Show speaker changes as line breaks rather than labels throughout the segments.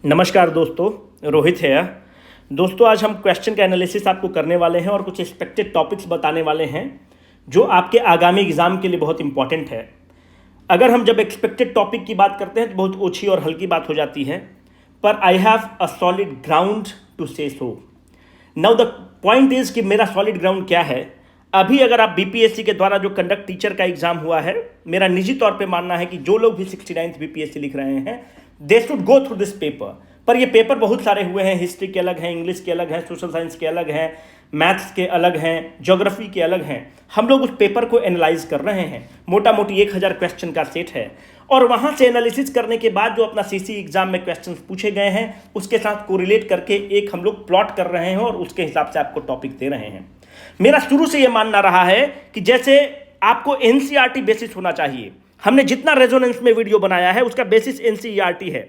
नमस्कार दोस्तों, रोहित है। दोस्तों आज हम क्वेश्चन का एनालिसिस आपको करने वाले हैं और कुछ एक्सपेक्टेड टॉपिक्स बताने वाले हैं जो आपके आगामी एग्जाम के लिए बहुत इंपॉर्टेंट है। अगर हम जब एक्सपेक्टेड टॉपिक की बात करते हैं तो बहुत ओछी और हल्की बात हो जाती है, पर I have a solid ground to say so. Now the point is कि मेरा सॉलिड ग्राउंड क्या है। अभी अगर आप बीपीएससी के द्वारा जो कंडक्ट टीचर का एग्जाम हुआ है, मेरा निजी तौर पे मानना है कि जो लोग भी 69th बीपीएससी लिख रहे हैं they should go through this paper. पर ये पेपर बहुत सारे हुए हैं, हिस्ट्री के अलग हैं, इंग्लिश के अलग हैं, सोशल साइंस के अलग हैं, मैथ्स के अलग हैं, ज्योग्राफी के अलग हैं। हम लोग उस पेपर को एनालाइज कर रहे हैं। मोटा मोटी 1000 क्वेश्चन का सेट है और वहां से एनालिसिस करने के बाद जो अपना सीसी एग्जाम में क्वेश्चंस पूछे गए हैं उसके साथ कोरिलेट करके एक हम लोग प्लॉट कर रहे हैं और उसके हिसाब से आपको टॉपिक दे रहे हैं। मेरा शुरू से यह मानना रहा है कि जैसे आपको एनसीईआरटी बेसिस होना चाहिए। हमने जितना रेजोनेंस में वीडियो बनाया है उसका बेसिस एनसीईआरटी है,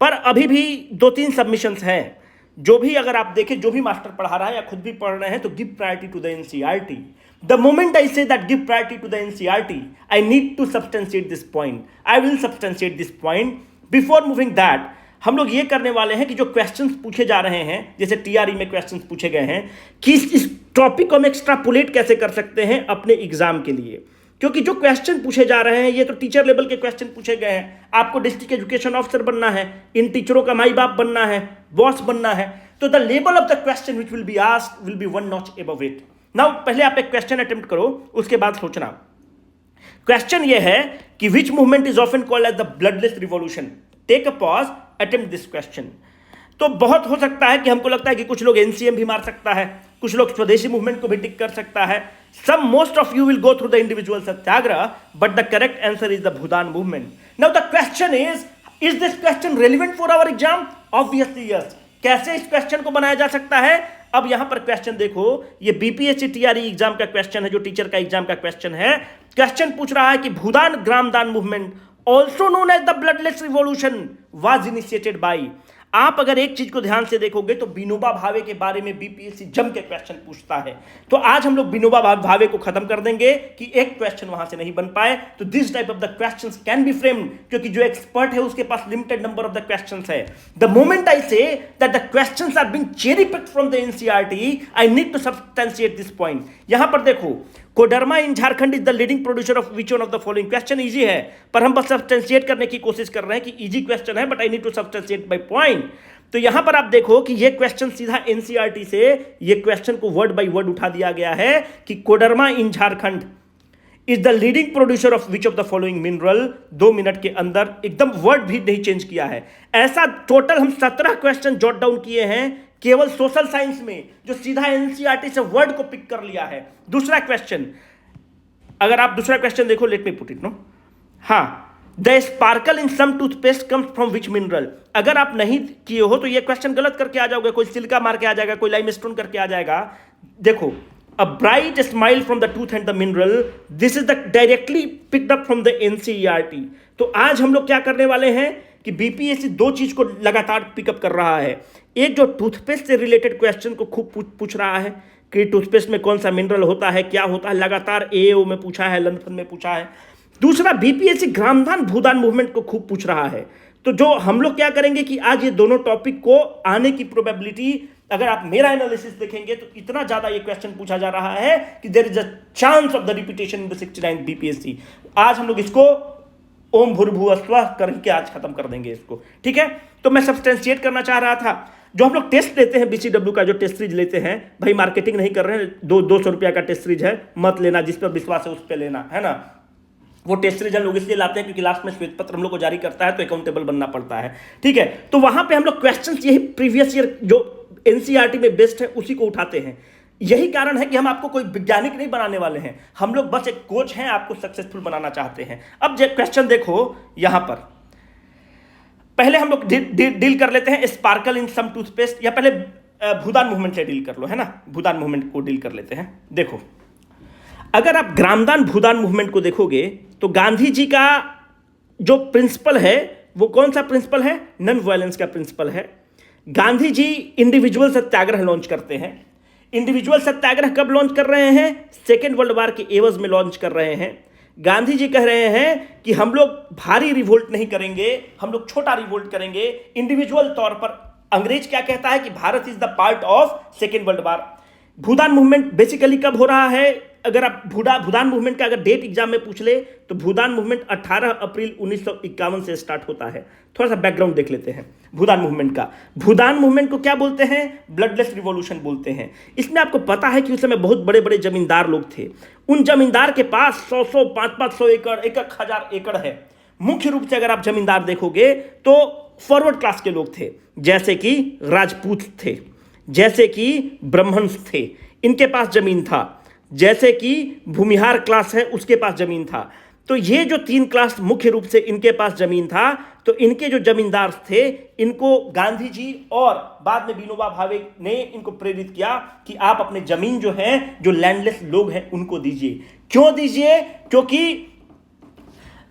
पर अभी भी 2-3 सबमिशंस हैं जो भी अगर आप देखें, जो भी मास्टर पढ़ा रहा है या खुद भी पढ़ रहे हैं, तो give priority to the NCERT. The moment I say that give priority to the NCERT, I need to substantiate this point. I will substantiate this point. Before moving that, हम लोग ये करने वाले हैं कि जो क्वेश्चंस पूछे जा रहे हैं, जैसे टीआरई में क्वेश्चंस पूछे गए हैं, कि इस टॉपिक को हम एक्स्ट्रापोलेट कैसे कर सकते हैं अपने एग्जाम के लिए। क्योंकि जो क्वेश्चन पूछे जा रहे हैं ये तो टीचर लेवल के क्वेश्चन पूछे गए हैं। आपको डिस्ट्रिक्ट एजुकेशन ऑफिसर बनना है, इन टीचरों का माई बाप बनना है, बॉस बनना है, तो the level of the question which will be asked will be one notch above it. Now पहले आप एक क्वेश्चन अटेम्प्ट करो, उसके बाद सोचना। क्वेश्चन ये है कि which movement is often called as the bloodless revolution. Take a pause, attempt this question. तो बहुत हो सकता है कि हमको लगता है कि कुछ लोग एनसीएम भी मार सकता है, कुछ लोग स्वदेशी मूवमेंट को भी टिक कर सकता है। Most of you will go through the individual satyagraha, but the correct answer is the Bhudan movement. Now the question is this question relevant for our exam? Obviously yes. कैसे इस क्वेश्चन को बनाया जा सकता है? अब यहां पर क्वेश्चन देखो, ये बीपीएससी टीआरई एग्जाम का क्वेश्चन है, जो टीचर का एग्जाम का क्वेश्चन है। क्वेश्चन पूछ रहा है कि Bhoodan Gramdan movement, also known as the bloodless revolution, was initiated by. आप अगर एक चीज को ध्यान से देखोगे तो विनोबा भावे के बारे में बीपीएससी जम के क्वेश्चन पूछता है। तो आज हम लोग विनोबा भावे को खत्म कर देंगे कि एक क्वेश्चन वहां से नहीं बन पाए। तो this type of the questions can be framed, क्योंकि जो एक्सपर्ट है उसके पास limited number of the questions है। The moment I say that the questions are being cherry picked from the NCERT, I need to substantiate this point. यहां पर देखो, Koderma in Jharkhand is the leading producer of which one of the following. Question easy है, पर हम बस substantiate करने की कोशिश कर रहे हैं कि इजी क्वेश्चन है, but I need to substantiate by point. तो यहां पर आप देखो कि ये क्वेश्चन सीधा एनसीईआरटी से ये क्वेश्चन को वर्ड बाय वर्ड उठा दिया गया है कि Koderma in Jharkhand is the leading producer of which of the following mineral. 2 minute के अंदर एकदम वर्ड भी नहीं चेंज किया है। ऐसा टोटल हम 17 क्वेश्चन जॉट डाउन किए हैं केवल सोशल साइंस में, जो सीधा एनसीईआरटी से वर्ड को पिक कर लिया है। दूसरा क्वेश्चन, अगर आप दूसरा क्वेश्चन देखो, let me put it no. हाँ, the sparkle in some toothpaste comes from which mineral. अगर आप नहीं किए हो तो ये क्वेश्चन गलत करके आ जाओगे, कोई सिलिका मार के आ जाएगा, कोई लाइमस्टोन करके आ जाएगा। देखो, a bright smile from the tooth and the mineral, this is the directly picked up from the NCERT. तो आज हम लोग क्या करने वाले हैं कि बीपीएससी 2 चीज को लगातार पिकअप कर रहा है। एक, जो टूथपेस्ट से रिलेटेड क्वेश्चन को खूब पूछ रहा है कि टूथपेस्ट में कौन सा मिनरल होता है, क्या होता है, लगातार एओ में पूछा है, लंदन में पूछा है। दूसरा, बीपीएससी ग्रामदान भूदान मूवमेंट को खूब पूछ रहा है। तो जो हम लोग क्या करेंगे कि आज ये दोनों टॉपिक को आने की प्रोबेबिलिटी, अगर आप मेरा एनालिसिस देखेंगे तो इतना ज्यादा ये क्वेश्चन पूछा जा रहा है कि there is a chance of the repetition in the 69th BPSC. आज हम लोग इसको ओम भूर्भुवः स्वः करके आज खत्म कर देंगे इसको, ठीक है। तो मैं सब्सटेंशिएट करना चाह रहा था, जो हम लोग टेस्ट लेते हैं बीसीडब्ल्यू का, जो टेस्ट सीरीज लेते हैं, भाई मार्केटिंग नहीं कर रहे हैं, 200 रुपया का टेस्ट सीरीज है, मत लेना, जिस पर विश्वास है उस पर लेना, है ना। वो टेस्ट सीरीज हम लोग इसलिए लाते हैं क्योंकि लास्ट में श्वेत पत्र हम लोग को जारी करता है तो अकाउंटेबल बनना पड़ता है, ठीक है। तो वहां पे हम लोग क्वेश्चंस यही प्रीवियस ईयर जो एनसीईआरटी में बेस्ट है उसी को उठाते हैं। यही कारण है कि हम आपको कोई वैज्ञानिक नहीं बनाने वाले हैं, हम लोग बस एक कोच हैं, आपको सक्सेसफुल बनाना चाहते हैं। अब जो क्वेश्चन देखो यहां पर, पहले हम लोग डील कर लेते हैं स्पार्कल इन सम टूथपेस्ट, या पहले भूदान मूवमेंट से डील कर लो, है ना। भूदान मूवमेंट को डील कर लेते हैं। देखो, अगर आप ग्रामदान भूदान मूवमेंट को देखोगे तो गांधी जी का जो प्रिंसिपल है वो कौन सा प्रिंसिपल है? नॉन वायलेंस का प्रिंसिपल है। गांधी जी इंडिविजुअल सत्याग्रह लॉन्च करते हैं। इंडिविजुअल सत्याग्रह कब लॉन्च कर रहे हैं? सेकेंड वर्ल्ड वॉर के एवज में लॉन्च कर रहे हैं। गांधी जी कह रहे हैं कि हम लोग भारी रिवोल्ट नहीं करेंगे, हम लोग छोटा रिवोल्ट करेंगे इंडिविजुअल तौर पर। अंग्रेज क्या कहता है कि Bharat is the part of second World war. Bhoodan movement basically कब हो रहा है? अगर आप भूदान मूवमेंट का अगर डेट एग्जाम में पूछ ले तो भूदान मूवमेंट 18 अप्रैल 1951 से स्टार्ट होता है। थोड़ा सा बैकग्राउंड देख लेते हैं भूदान मूवमेंट का। भूदान मूवमेंट को क्या बोलते हैं? ब्लडलेस रिवॉल्यूशन बोलते हैं। इसमें आपको पता है कि उस समय बहुत बड़े बड़े जमींदार लोग थे। उन जमींदार के पास 100 500 एकड़, 1,000 एकड़ है। मुख्य रूप से अगर आप जमींदार देखोगे तो फॉरवर्ड क्लास के लोग थे, जैसे कि राजपूत थे, जैसे कि ब्राह्मण्स थे, इनके पास जमीन था। जैसे कि भूमिहार क्लास है, उसके पास जमीन था। तो ये जो 3 क्लास मुख्य रूप से इनके पास जमीन था। तो इनके जो जमींदार थे, इनको गांधी जी और बाद में विनोबा भावे ने इनको प्रेरित किया कि आप अपने जमीन जो है, जो लैंडलेस लोग हैं, उनको दीजिए। क्यों दीजिए? क्योंकि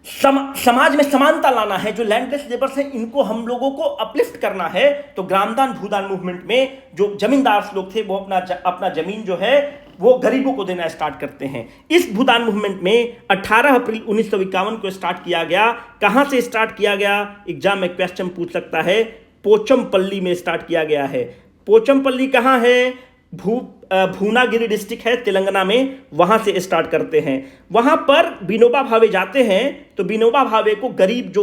समाज में समानता लाना है। जो लैंडलेस लेबर्स हैं, इनको हम लोगों को अपलिफ्ट करना है। तो ग्रामदान भूदान मूवमेंट में जो जमींदार लोग थे, वो अपना जमीन जो है वो गरीबों को देना स्टार्ट करते हैं। इस भूदान मूवमेंट में 18 अप्रैल 1951 को स्टार्ट किया गया। कहां से स्टार्ट किया गया? एग्जाम में क्वेश्चन पूछ सकता है। पोचमपल्ली में स्टार्ट किया गया है। पोचमपल्ली कहां है? भूनागिरी डिस्ट्रिक्ट है तेलंगाना में, वहां से स्टार्ट करते हैं। वहां पर विनोबा भावे जाते हैं तो विनोबा भावे को गरीब जो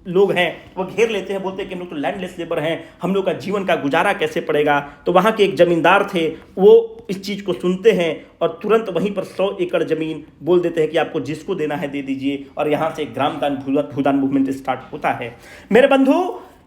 लोग हैं वो घेर लेते हैं, बोलते हैं कि हम लोग तो लैंडलेस लेबर हैं, हम लोग का जीवन का गुजारा कैसे पड़ेगा। तो वहां के एक जमींदार थे, वो इस चीज को सुनते हैं और तुरंत वहीं पर 100 एकड़ जमीन बोल देते हैं कि आपको जिसको देना है दे दीजिए। और यहां से ग्रामदान भूदान मूवमेंट स्टार्ट होता है। मेरे बंधु,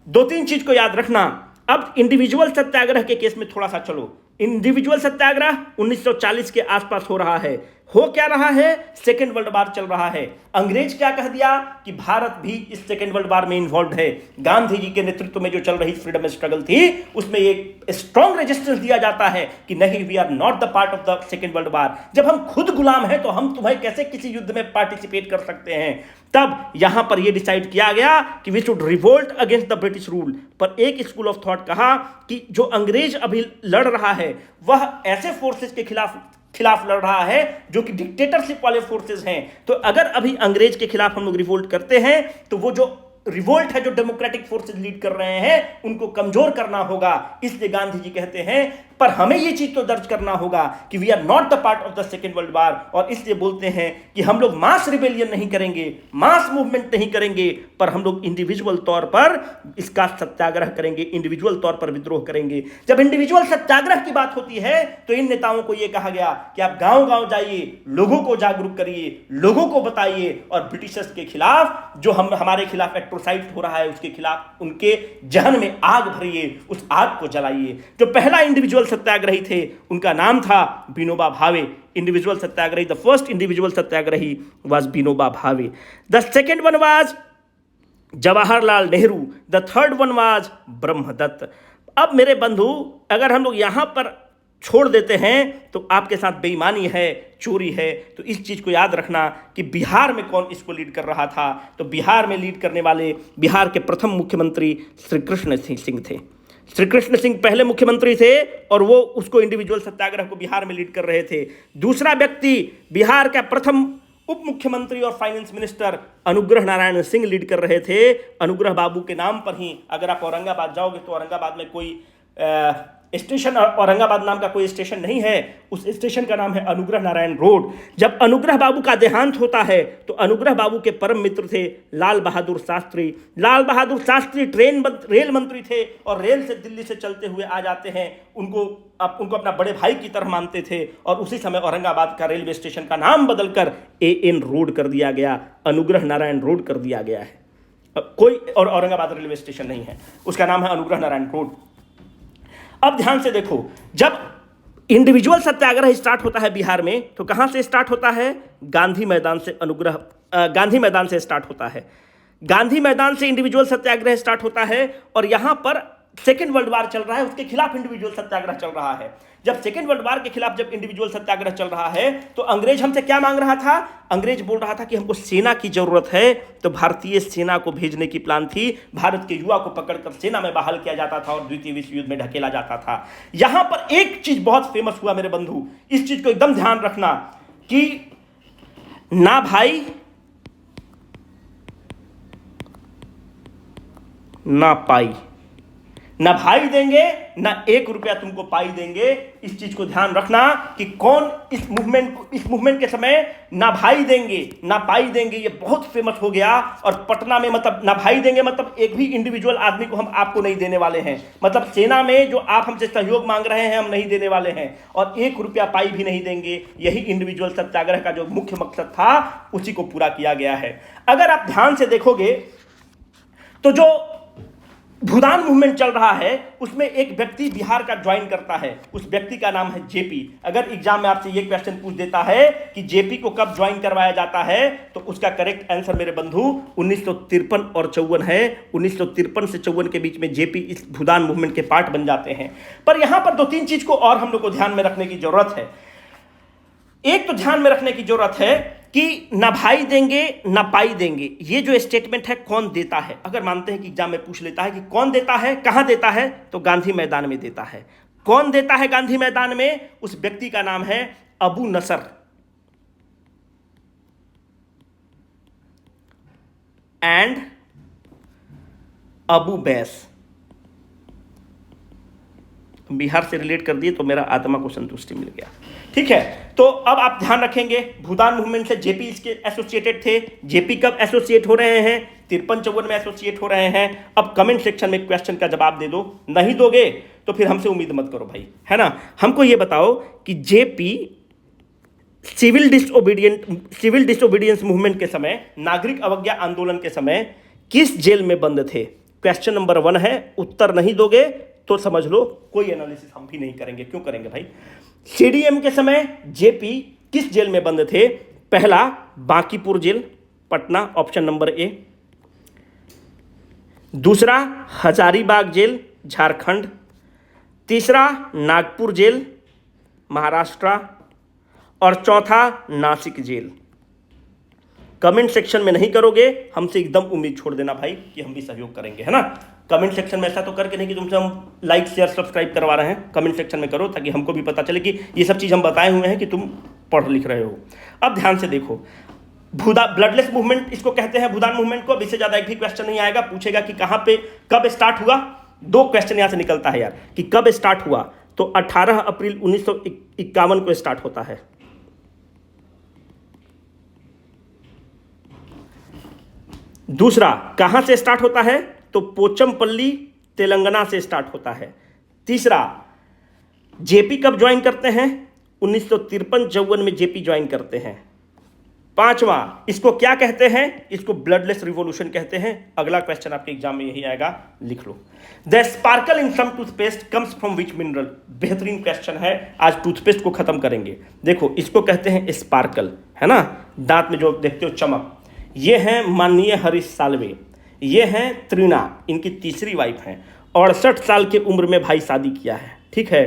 2-3 चीज को याद रखना। अब इंडिविजुअल सत्याग्रह के केस में थोड़ा सा चलो। इंडिविजुअल सत्याग्रह 1940 के आसपास हो रहा है। हो क्या रहा है? सेकेंड वर्ल्ड वॉर चल रहा है। अंग्रेज क्या कह दिया कि भारत भी इस सेकेंड वर्ल्ड वॉर में इन्वॉल्व है। गांधी जी के नेतृत्व में जो चल रही फ्रीडम स्ट्रगल थी, उसमें एक स्ट्रॉन्ग रेजिस्टेंस दिया जाता है कि नहीं, we are not the part of the Second World War. जब हम खुद गुलाम हैं तो हम तुम्हें कैसे किसी युद्ध में पार्टिसिपेट कर सकते हैं? तब यहां पर यह डिसाइड किया गया कि we should revolt against the British rule. पर एक स्कूल ऑफ थॉट कहा कि जो अंग्रेज अभी लड़ रहा है, वह ऐसे फोर्सेस के खिलाफ लड़ रहा है जो कि डिक्टेटरशिप वाले फोर्सेस हैं। तो अगर अभी अंग्रेज के खिलाफ हम लोग रिवोल्ट करते हैं तो वो जो रिवोल्ट है, जो डेमोक्रेटिक फोर्सेस लीड कर रहे हैं, उनको कमजोर करना होगा। इसलिए गांधी जी कहते हैं पर हमें यह चीज तो दर्ज करना होगा कि we are not the part of the Second World War. और इसलिए बोलते हैं कि हम लोग मास रिबेलियन नहीं करेंगे, मास मूवमेंट नहीं करेंगे, पर हम लोग इंडिविजुअल तौर पर इसका सत्याग्रह करेंगे, इंडिविजुअल तौर पर विद्रोह करेंगे। जब इंडिविजुअल सत्याग्रह की बात होती है तो इन नेताओं को यह कहा गया कि आप गांव गांव जाइए, लोगों को जागरूक करिए, लोगों को बताइए और ब्रिटिशर्स के खिलाफ, जो हमारे खिलाफ एट्रोसाइट हो रहा है, उसके खिलाफ उनके जहन में आग भरिए, उस आग को जलाइए। जो पहला इंडिविजुअल सत्याग्रही थे, उनका नाम था Vinoba Bhave. Individual satyagrahi, the first individual satyagrahi was Vinoba Bhave. The second one was Jawaharlal Nehru. The third one was Brahmadatt. अब मेरे बंधु, अगर हम लोग यहां पर छोड़ देते हैं तो आपके साथ बेईमानी है, चोरी है। तो इस चीज को याद रखना कि बिहार में कौन इसको लीड कर रहा था। तो बिहार में लीड करने वाले बिहार के प्रथम मुख्यमंत्री श्री कृष्ण सिंह थे। श्री कृष्ण सिंह पहले मुख्यमंत्री थे और वो उसको इंडिविजुअल सत्याग्रह को बिहार में लीड कर रहे थे। दूसरा व्यक्ति बिहार का प्रथम उप मुख्यमंत्री और finance minister Anugrah Narayan Singh lead कर रहे थे। अनुग्रह बाबू के नाम पर ही अगर आप औरंगाबाद जाओगे तो औरंगाबाद में कोई स्टेशन, औरंगाबाद नाम का कोई स्टेशन नहीं है, उस स्टेशन का नाम है अनुग्रह नारायण रोड। जब अनुग्रह बाबू का देहांत होता है तो अनुग्रह बाबू के परम मित्र थे लाल बहादुर शास्त्री। लाल बहादुर शास्त्री रेल मंत्री थे और रेल से दिल्ली से चलते हुए आ जाते हैं। उनको अपना बड़े भाई की तरह मानते थे और उसी समय औरंगाबाद का रेलवे स्टेशन का नाम बदलकर AN रोड कर दिया गया, अनुग्रह नारायण रोड कर दिया गया है। कोई और औरंगाबाद रेलवे स्टेशन नहीं है, उसका नाम है अनुग्रह नारायण रोड। अब ध्यान से देखो, जब इंडिविजुअल सत्याग्रह स्टार्ट होता है बिहार में तो कहां से स्टार्ट होता है? गांधी मैदान से गांधी मैदान से स्टार्ट होता है। गांधी मैदान से इंडिविजुअल सत्याग्रह स्टार्ट होता है और यहां पर सेकेंड वर्ल्ड वॉर चल रहा है, उसके खिलाफ इंडिविजुअल सत्याग्रह चल रहा है। जब सेकेंड वर्ल्ड वॉर के खिलाफ जब इंडिविजुअल सत्याग्रह चल रहा है तो अंग्रेज हमसे क्या मांग रहा था? अंग्रेज बोल रहा था कि हमको सेना की जरूरत है। तो भारतीय सेना को भेजने की प्लान थी। भारत के युवा को पकड़कर सेना में बहाल किया जाता था और द्वितीय विश्व युद्ध में ढकेला जाता था। यहां पर एक चीज बहुत फेमस हुआ मेरे बंधु, इस चीज को एकदम ध्यान रखना कि ना भाई ना पाई, ना भाई देंगे ना 1 रुपया तुमको पाई देंगे। इस चीज को ध्यान रखना कि कौन इस मूवमेंट के समय ना भाई देंगे ना पाई देंगे, ये बहुत फेमस हो गया। और पटना में मतलब ना भाई देंगे मतलब एक भी इंडिविजुअल आदमी को हम आपको नहीं देने वाले हैं, मतलब सेना में जो आप हमसे सहयोग मांग रहे हैं हम नहीं देने वाले हैं, और 1 रुपया पाई भी नहीं देंगे। यही इंडिविजुअल सत्याग्रह का जो मुख्य मकसद था उसी को पूरा किया गया है। अगर आप ध्यान से देखोगे तो जो भूदान मूवमेंट चल रहा है उसमें एक व्यक्ति बिहार का ज्वाइन करता है, उस व्यक्ति का नाम है जेपी। अगर एग्जाम में आपसे ये क्वेश्चन पूछ देता है कि जेपी को कब ज्वाइन करवाया जाता है तो उसका करेक्ट आंसर मेरे बंधु 1953 और 54 है। 1953 से 54 के बीच में जेपी इस भूदान मूवमेंट के पार्ट बन जाते हैं। पर यहां पर 2-3 चीज को और हम लोग को ध्यान में रखने की जरूरत है। एक तो ध्यान में रखने की जरूरत है कि ना भाई देंगे ना पाई देंगे, ये जो स्टेटमेंट है कौन देता है। अगर मानते हैं कि एग्जाम में पूछ लेता है कि कौन देता है, कहां देता है, तो गांधी मैदान में देता है। कौन देता है गांधी मैदान में? उस व्यक्ति का नाम है अबू नसर एंड अबू बैस। बिहार से रिलेट कर दिए तो मेरा आत्मा को संतुष्टि मिल गया। ठीक है, तो अब आप ध्यान रखेंगे भूदान मूवमेंट से जेपी इसके एसोसिएटेड थे। जेपी कब एसोसिएट हो रहे हैं? 53-54 में एसोसिएट हो रहे हैं। अब कमेंट सेक्शन में क्वेश्चन का जवाब दे दो, नहीं दोगे तो फिर हमसे उम्मीद मत करो भाई, है ना। हमको ये बताओ कि जेपी सिविल डिसोबीडियंस मूवमेंट के समय, नागरिक अवज्ञा आंदोलन के समय किस जेल में बंद थे? क्वेश्चन नंबर 1 है। उत्तर नहीं दोगे तो समझ लो कोई एनालिसिस हम भी नहीं करेंगे। क्यों करेंगे भाई? सीडीएम के समय जेपी किस जेल में बंद थे? पहला Bankipur jail Patna, option number A. दूसरा हजारीबाग जेल झारखंड। तीसरा नागपुर जेल महाराष्ट्र। और चौथा नासिक जेल। कमेंट सेक्शन में नहीं करोगे हमसे एकदम उम्मीद छोड़ देना भाई कि हम भी सहयोग करेंगे, है ना। कमेंट सेक्शन में ऐसा तो करके नहीं कि तुमसे हम लाइक शेयर सब्सक्राइब करवा रहे हैं। कमेंट सेक्शन में करो ताकि हमको भी पता चले कि ये सब चीज़ हम बताए हुए हैं कि तुम पढ़ लिख रहे हो। अब ध्यान से देखो, ब्लडलेस मूवमेंट इसको कहते हैं, भूदान मूवमेंट को। अब इससे ज़्यादा एक भी क्वेश्चन नहीं आएगा। पूछेगा कि कहाँ पे कब स्टार्ट हुआ, 2 क्वेश्चन यहाँ से निकलता है यार कि कब स्टार्ट हुआ। तो 18 अप्रैल 1951 को स्टार्ट होता है। दूसरा कहां से स्टार्ट होता है? तो पोचमपल्ली तेलंगाना से स्टार्ट होता है। तीसरा जेपी कब ज्वाइन करते हैं? 1953-54 में जेपी ज्वाइन करते हैं। पांचवा इसको क्या कहते हैं? इसको ब्लडलेस रिवॉल्यूशन कहते हैं। अगला क्वेश्चन आपके एग्जाम में यही आएगा, लिख लो। The sparkle in some toothpaste comes from which mineral? बेहतरीन क्वेश्चन है। आज टूथपेस्ट को खत्म करेंगे। देखो इसको कहते हैं स्पार्कल, है ना, दांत में जो देखते हो चमक। ये हैं माननीय हरीश साल्वे, ये हैं त्रिना, इनकी तीसरी वाइफ हैं। 68 साल की उम्र में भाई शादी किया है। ठीक है,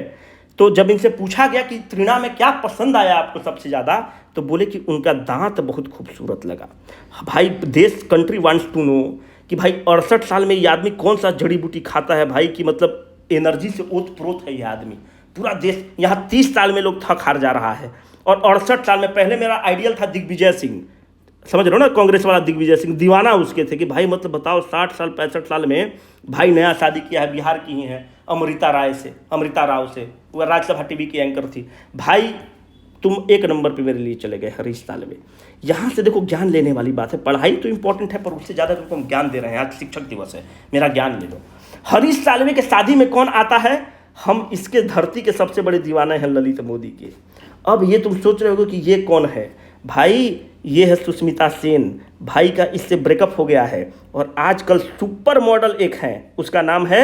तो जब इनसे पूछा गया कि त्रिना में क्या पसंद आया आपको सबसे ज़्यादा, तो बोले कि उनका दांत बहुत खूबसूरत लगा। भाई देश कंट्री वांट्स टू नो कि भाई 68 साल में ये आदमी कौन सा जड़ी बूटी खाता है भाई, कि मतलब एनर्जी से ओत प्रोत है ये आदमी। पूरा देश, यहाँ 30 साल में लोग थक हार जा रहा है और 68 साल में। पहले मेरा आइडियल था दिग्विजय सिंह, समझ रहे हो ना, कांग्रेस वाला दिग्विजय सिंह, दीवाना उसके थे कि भाई मतलब बताओ 60 साल 65 साल में भाई नया शादी किया है, बिहार की ही है, अमृता राव से, वह राज्यसभा टीवी की एंकर थी। भाई तुम एक नंबर पे मेरे लिए चले गए हरीश साल्वे। यहाँ से देखो ज्ञान लेने वाली बात है। पढ़ाई तो इंपॉर्टेंट है पर उससे ज़्यादा तुमको हम ज्ञान दे रहे हैं। आज शिक्षक दिवस है, मेरा ज्ञान ले लो। हरीश साल्वे के शादी में कौन आता है? हम इसके धरती के सबसे बड़े दीवाने हैं ललित मोदी के। अब ये तुम सोच रहे हो कि ये कौन है भाई? ये है सुष्मिता सेन। भाई का इससे ब्रेकअप हो गया है और आजकल सुपर मॉडल एक है, उसका नाम है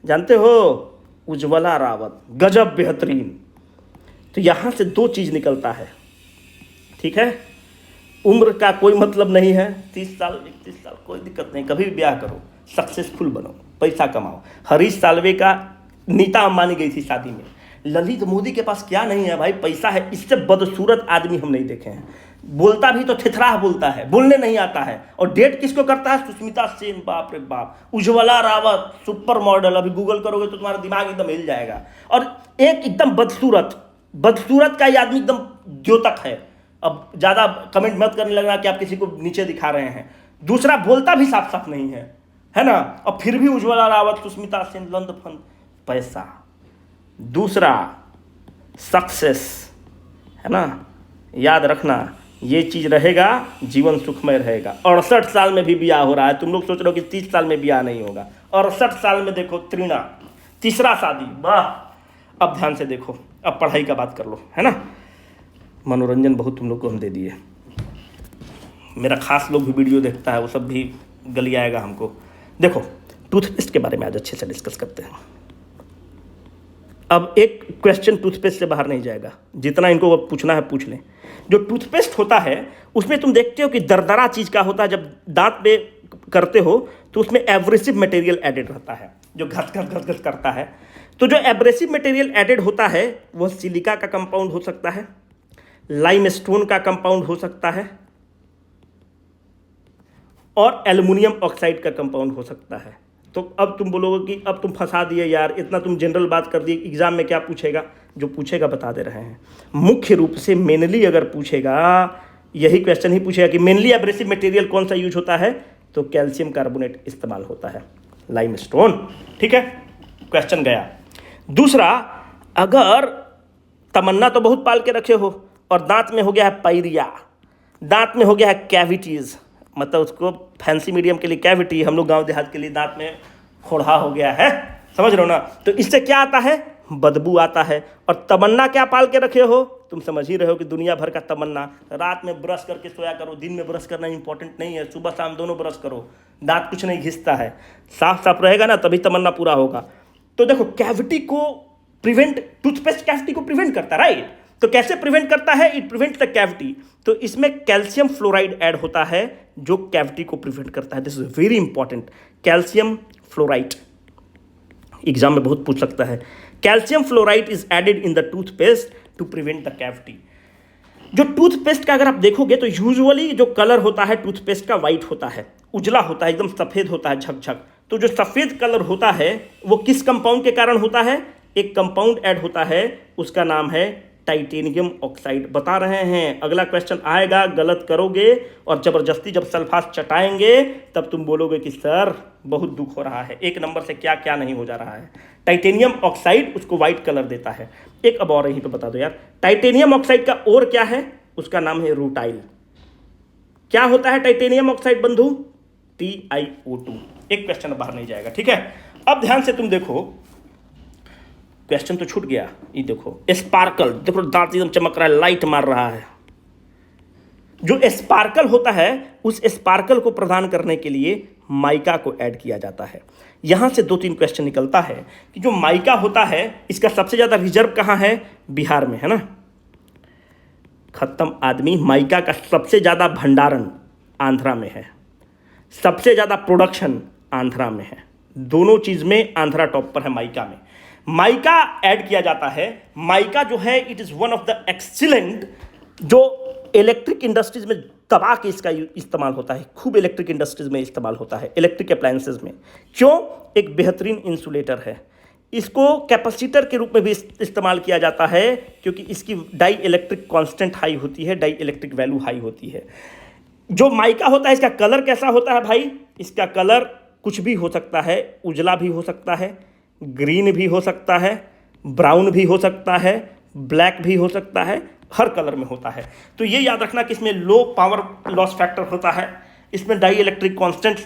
जानते हो, उज्ज्वला रावत। गजब बेहतरीन। तो यहाँ से 2 चीज़ निकलता है, ठीक है। उम्र का कोई मतलब नहीं है, 30 साल 31 साल कोई दिक्कत नहीं, कभी भी ब्याह करो, सक्सेसफुल बनो, पैसा कमाओ। हरीश साल्वे का नीता अंबानी गई थी शादी में। ललित मोदी के पास क्या नहीं है भाई? पैसा है। इससे बदसूरत आदमी हम नहीं देखे हैं। बोलता भी तो थिथराह बोलता है, बोलने नहीं आता है। और डेट किसको करता है? सुष्मिता सेन। बाप रे बाप। उज्ज्वला रावत सुपर मॉडल, अभी गूगल करोगे तो तुम्हारा दिमाग एकदम हिल जाएगा। और एक एकदम बदसूरत का ये आदमी एकदम द्योतक है। अब ज़्यादा कमेंट मत करने लगना कि आप किसी को नीचे दिखा रहे हैं। दूसरा, बोलता भी साफ साफ नहीं है ना, और फिर भी उज्ज्वला रावत, सुष्मिता सेन, लंद फंद पैसा। दूसरा, सक्सेस, है ना, याद रखना, ये चीज़ रहेगा, जीवन सुखमय रहेगा। 68 साल में भी ब्याह हो रहा है, तुम लोग सोच रहे हो कि 30 साल में ब्याह नहीं होगा। 68 साल में देखो त्रिना, तीसरा शादी, वाह। अब ध्यान से देखो, अब पढ़ाई का बात कर लो, है ना। मनोरंजन बहुत तुम लोग को हम दे दिए, मेरा खास लोग भी वीडियो देखता है, वो सब भी गली आएगा हमको। देखो, टूथपेस्ट के बारे में आज अच्छे से डिस्कस करते हैं। अब एक क्वेश्चन टूथपेस्ट से बाहर नहीं जाएगा, जितना इनको पूछना है पूछ लें। जो टूथपेस्ट होता है उसमें तुम देखते हो कि दरदरा चीज़ का होता है, जब दांत पे करते हो तो उसमें एब्रेसिव मटेरियल एडेड रहता है जो घस घस घस घस करता है। तो जो एब्रेसिव मटेरियल एडेड होता है वह सिलिका का कंपाउंड हो सकता है, लाइमस्टोन का कंपाउंड हो सकता है, और एल्युमिनियम ऑक्साइड का कंपाउंड हो सकता है। तो अब तुम बोलोगे कि अब तुम फंसा दिए यार, इतना तुम जनरल बात कर दी, एग्जाम में क्या पूछेगा? जो पूछेगा बता दे रहे हैं। मुख्य रूप से मेनली अगर पूछेगा, यही क्वेश्चन ही पूछेगा कि मेनली एब्रेसिव मटेरियल कौन सा यूज होता है, तो कैल्शियम कार्बोनेट इस्तेमाल होता है, लाइमस्टोन। ठीक है, क्वेश्चन गया। दूसरा, अगर तमन्ना तो बहुत पाल के रखे हो और दांत में हो गया है पायरिया, दांत में हो गया है कैविटीज, मतलब उसको फैंसी मीडियम के लिए कैविटी, हम लोग गांव देहात के लिए दांत में खोड़ा हो गया है, समझ रहे हो ना। तो इससे क्या आता है? बदबू आता है। और तमन्ना क्या पाल के रखे हो? तुम समझ ही रहे हो कि दुनिया भर का तमन्ना। रात में ब्रश करके सोया करो, दिन में ब्रश करना इंपॉर्टेंट नहीं है, सुबह शाम दोनों ब्रश करो, दांत कुछ नहीं घिसता है, साफ साफ रहेगा ना, तभी तमन्ना पूरा होगा। तो देखो, कैविटी को प्रिवेंट, टूथपेस्ट कैविटी को प्रिवेंट करता है, राइट। तो कैसे प्रिवेंट करता है? It prevent the cavity. तो इसमें कैल्शियम फ्लोराइड ऐड होता है जो कैविटी को प्रिवेंट करता है। This is very important, calcium fluoride, exam में बहुत पूछ सकता है। Calcium fluoride is added in the toothpaste to prevent the cavity. जो टूथपेस्ट का अगर आप देखोगे तो यूजुअली जो कलर होता है टूथपेस्ट का वाइट होता है, उजला होता है, एकदम सफेद होता है, झकझक। तो जो सफेद कलर होता है वो किस कंपाउंड के कारण होता है? एक कंपाउंड ऐड होता है, उसका नाम है टाइटेनियम ऑक्साइड। बता रहे हैं, अगला क्वेश्चन आएगा, गलत करोगे और जबरदस्ती जब सल्फास चटाएंगे तब तुम बोलोगे कि सर बहुत दुख हो रहा है, एक नंबर से क्या क्या नहीं हो जा रहा है। टाइटेनियम ऑक्साइड उसको व्हाइट कलर देता है। एक अब और यहीं पे बता दो यार, टाइटेनियम ऑक्साइड का और क्या है? उसका नाम है रूटाइल। क्या होता है टाइटेनियम ऑक्साइड बंधु? TiO2। एक क्वेश्चन बाहर नहीं जाएगा, ठीक है। अब ध्यान से तुम देखो, क्वेश्चन तो छूट गया। ये देखो स्पार्कल, देखो दांत एकदम चमक रहा है, लाइट मार रहा है। जो स्पार्कल होता है उस स्पार्कल को प्रदान करने के लिए माइका को ऐड किया जाता है। यहां से 2-3 क्वेश्चन निकलता है कि जो माइका होता है इसका सबसे ज्यादा रिजर्व कहां है? बिहार में, है ना। खत्म आदमी। माइका का सबसे ज्यादा भंडारण आंध्रा में है, सबसे ज्यादा प्रोडक्शन आंध्रा में है। दोनों चीज में आंध्रा टॉप पर है माइका में। माइका ऐड किया जाता है। माइका जो है it is one of the excellent, जो इलेक्ट्रिक इंडस्ट्रीज में दबा के इसका इस्तेमाल होता है, खूब इलेक्ट्रिक इंडस्ट्रीज में इस्तेमाल होता है, इलेक्ट्रिक अप्लायंसेज में। क्यों? एक बेहतरीन इंसुलेटर है। इसको कैपेसिटर के रूप में भी इस्तेमाल किया जाता है क्योंकि इसकी डाई इलेक्ट्रिक कॉन्स्टेंट हाई होती है, डाई इलेक्ट्रिक वैल्यू हाई होती है। जो माइका होता है इसका कलर कैसा होता है भाई? इसका कलर कुछ भी हो सकता है, उजला भी हो सकता है, ग्रीन भी हो सकता है, ब्राउन भी हो सकता है, ब्लैक भी हो सकता है, हर कलर में होता है। तो ये याद रखना कि इसमें लो पावर लॉस फैक्टर होता है, इसमें डाई इलेक्ट्रिक कॉन्स्टेंट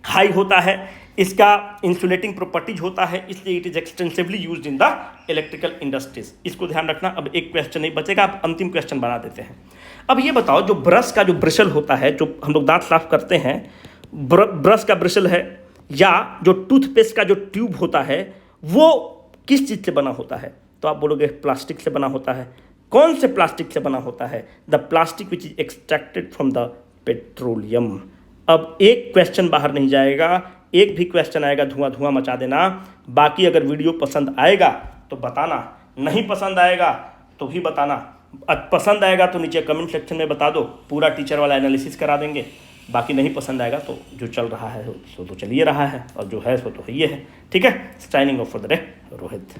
हाई होता है, इसका इंसुलेटिंग प्रॉपर्टीज होता है, इसलिए it is extensively used in the electrical industries. इसको ध्यान रखना। अब एक क्वेश्चन नहीं बचेगा, अब अंतिम क्वेश्चन बना देते हैं। अब ये बताओ, जो ब्रश का जो ब्रिशल होता है, जो हम लोग दांत साफ करते हैं, ब्रश का ब्रिशल है, या जो टूथपेस्ट का जो ट्यूब होता है वो किस चीज़ से बना होता है? तो आप बोलोगे प्लास्टिक से बना होता है। कौन से प्लास्टिक से बना होता है? The plastic which is extracted from the petroleum. अब एक क्वेश्चन बाहर नहीं जाएगा, एक भी क्वेश्चन आएगा धुआं धुआं मचा देना। बाकी अगर वीडियो पसंद आएगा तो बताना, नहीं पसंद आएगा तो भी बताना। पसंद आएगा तो नीचे कमेंट सेक्शन में बता दो, पूरा टीचर वाला एनालिसिस करा देंगे। बाकी नहीं पसंद आएगा तो जो चल रहा है सो तो चलिए रहा है, और जो है सो तो ये है, ठीक है। Signing off for the day, Rohit.